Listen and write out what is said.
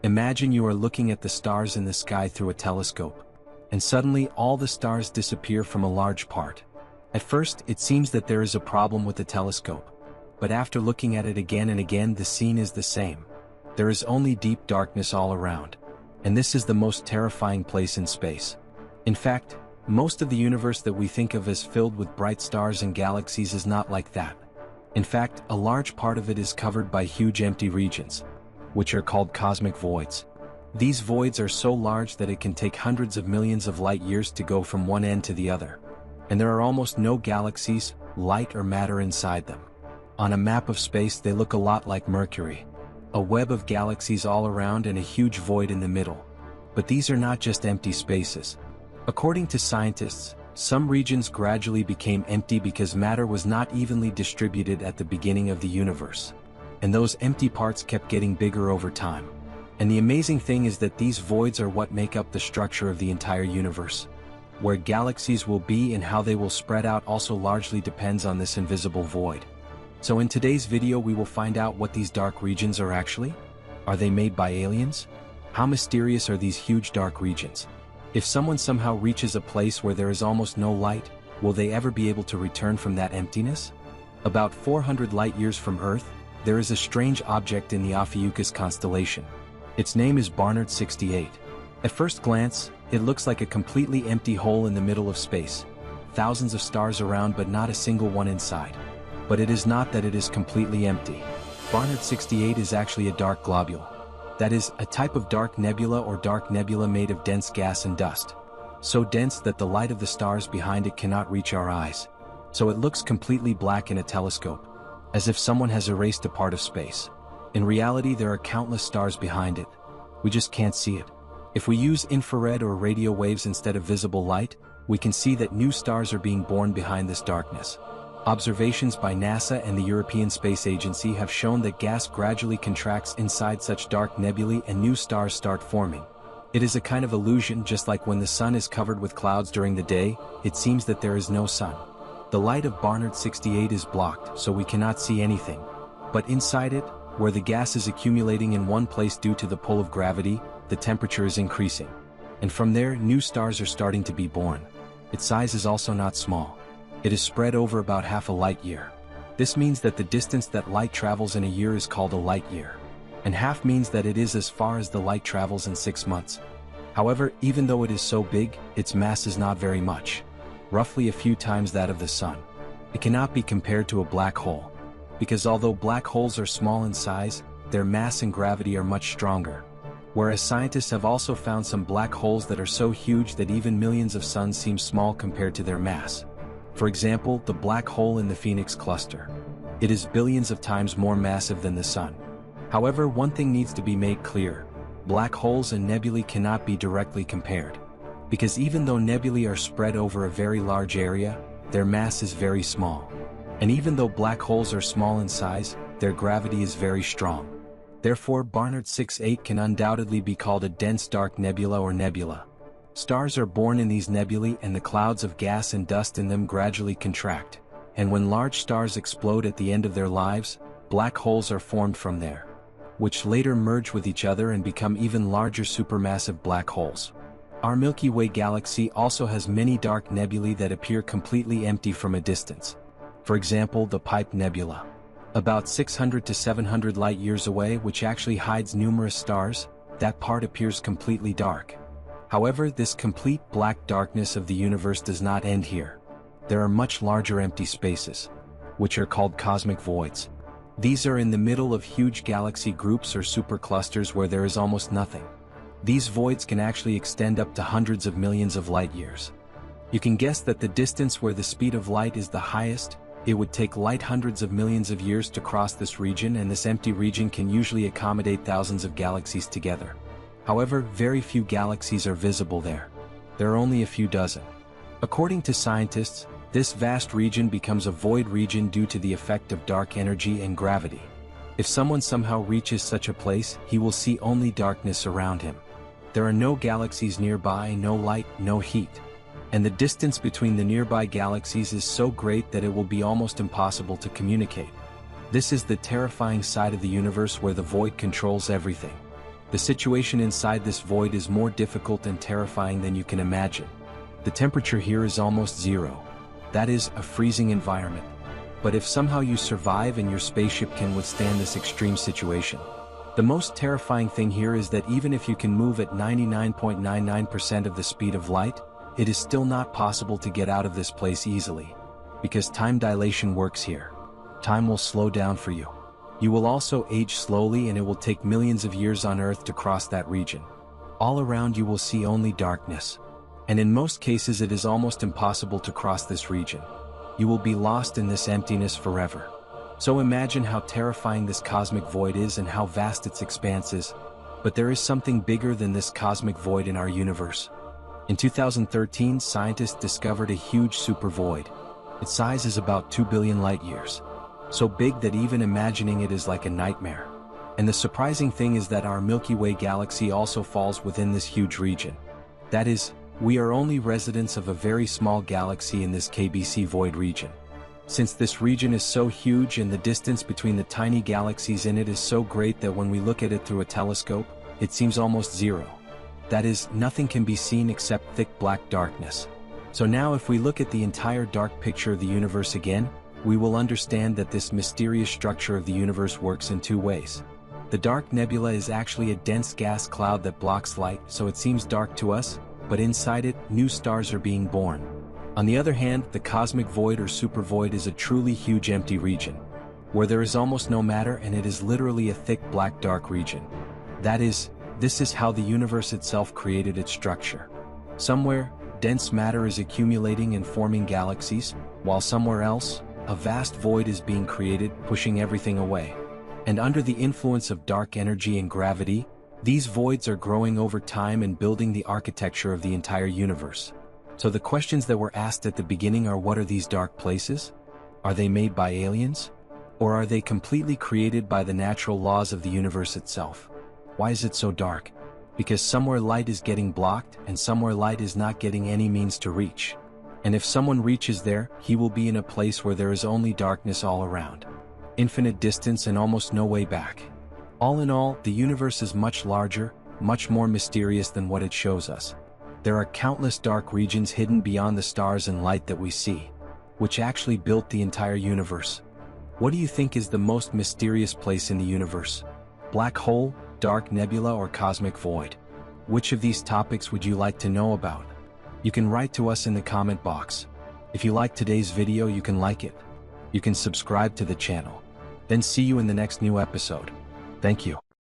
Imagine you are looking at the stars in the sky through a telescope, and suddenly all the stars disappear from a large part. At first, it seems that there is a problem with the telescope, but after looking at it again and again, the scene is the same. There is only deep darkness all around, and this is the most terrifying place in space. In fact, most of the universe that we think of as filled with bright stars and galaxies is not like that. In fact, a large part of it is covered by huge empty regions, which are called cosmic voids. These voids are so large that it can take hundreds of millions of light years to go from one end to the other. And there are almost no galaxies, light or matter inside them. On a map of space they look a lot like Mercury. A web of galaxies all around and a huge void in the middle. But these are not just empty spaces. According to scientists, some regions gradually became empty because matter was not evenly distributed at the beginning of the universe. And those empty parts kept getting bigger over time. And the amazing thing is that these voids are what make up the structure of the entire universe. Where galaxies will be and how they will spread out also largely depends on this invisible void. So in today's video we will find out what these dark regions are actually. Are they made by aliens? How mysterious are these huge dark regions? If someone somehow reaches a place where there is almost no light, will they ever be able to return from that emptiness? About 400 light years from Earth, there is a strange object in the Ophiuchus constellation. Its name is Barnard 68. At first glance, it looks like a completely empty hole in the middle of space. Thousands of stars around but not a single one inside. But it is not that it is completely empty. Barnard 68 is actually a dark globule. That is, a type of dark nebula or dark nebula made of dense gas and dust. So dense that the light of the stars behind it cannot reach our eyes. So it looks completely black in a telescope, as if someone has erased a part of space. In reality, there are countless stars behind it. We just can't see it. If we use infrared or radio waves instead of visible light, we can see that new stars are being born behind this darkness. Observations by NASA and the European Space Agency have shown that gas gradually contracts inside such dark nebulae and new stars start forming. It is a kind of illusion, just like when the sun is covered with clouds during the day, it seems that there is no sun. The light of Barnard 68 is blocked, so we cannot see anything. But inside it, where the gas is accumulating in one place due to the pull of gravity, the temperature is increasing. And from there, new stars are starting to be born. Its size is also not small. It is spread over about half a light year. This means that the distance that light travels in a year is called a light year. And half means that it is as far as the light travels in 6 months. However, even though it is so big, its mass is not very much. Roughly a few times that of the sun. It cannot be compared to a black hole, because although black holes are small in size, their mass and gravity are much stronger. Whereas scientists have also found some black holes that are so huge that even millions of suns seem small compared to their mass. For example, the black hole in the Phoenix cluster. It is billions of times more massive than the sun. However, one thing needs to be made clear. Black holes and nebulae cannot be directly compared. Because even though nebulae are spread over a very large area, their mass is very small. And even though black holes are small in size, their gravity is very strong. Therefore, Barnard 68 can undoubtedly be called a dense dark nebula or nebula. Stars are born in these nebulae and the clouds of gas and dust in them gradually contract. And when large stars explode at the end of their lives, black holes are formed from there, which later merge with each other and become even larger supermassive black holes. Our Milky Way galaxy also has many dark nebulae that appear completely empty from a distance. For example, the Pipe Nebula. About 600 to 700 light years away, which actually hides numerous stars, that part appears completely dark. However, this complete black darkness of the universe does not end here. There are much larger empty spaces, which are called cosmic voids. These are in the middle of huge galaxy groups or superclusters where there is almost nothing. These voids can actually extend up to hundreds of millions of light years. You can guess that the distance where the speed of light is the highest. It would take light hundreds of millions of years to cross this region, and this empty region can usually accommodate thousands of galaxies together. However, very few galaxies are visible there. There are only a few dozen. According to scientists, this vast region becomes a void region due to the effect of dark energy and gravity. If someone somehow reaches such a place, he will see only darkness around him. There are no galaxies nearby, no light, no heat. And the distance between the nearby galaxies is so great that it will be almost impossible to communicate. This is the terrifying side of the universe where the void controls everything. The situation inside this void is more difficult and terrifying than you can imagine. The temperature here is almost zero. That is, a freezing environment. But if somehow you survive and your spaceship can withstand this extreme situation. The most terrifying thing here is that even if you can move at 99.99% of the speed of light, it is still not possible to get out of this place easily. Because time dilation works here. Time will slow down for you. You will also age slowly, and it will take millions of years on Earth to cross that region. All around you will see only darkness. And in most cases it is almost impossible to cross this region. You will be lost in this emptiness forever. So imagine how terrifying this cosmic void is and how vast its expanse is. But there is something bigger than this cosmic void in our universe. In 2013, scientists discovered a huge supervoid. Its size is about 2 billion light-years. So big that even imagining it is like a nightmare. And the surprising thing is that our Milky Way galaxy also falls within this huge region. That is, we are only residents of a very small galaxy in this KBC void region. Since this region is so huge and the distance between the tiny galaxies in it is so great that when we look at it through a telescope, it seems almost zero. That is, nothing can be seen except thick black darkness. So now if we look at the entire dark picture of the universe again, we will understand that this mysterious structure of the universe works in two ways. The dark nebula is actually a dense gas cloud that blocks light, so it seems dark to us, but inside it, new stars are being born. On the other hand, the cosmic void or supervoid is a truly huge empty region, where there is almost no matter, and it is literally a thick black dark region. That is, this is how the universe itself created its structure. Somewhere, dense matter is accumulating and forming galaxies, while somewhere else, a vast void is being created, pushing everything away. And under the influence of dark energy and gravity, these voids are growing over time and building the architecture of the entire universe. So the questions that were asked at the beginning are, what are these dark places? Are they made by aliens? Or are they completely created by the natural laws of the universe itself? Why is it so dark? Because somewhere light is getting blocked and somewhere light is not getting any means to reach. And if someone reaches there, he will be in a place where there is only darkness all around. Infinite distance and almost no way back. All in all, the universe is much larger, much more mysterious than what it shows us. There are countless dark regions hidden beyond the stars and light that we see, which actually built the entire universe. What do you think is the most mysterious place in the universe? Black hole, dark nebula, or cosmic void? Which of these topics would you like to know about? You can write to us in the comment box. If you liked today's video, you can like it. You can subscribe to the channel. Then see you in the next new episode. Thank you.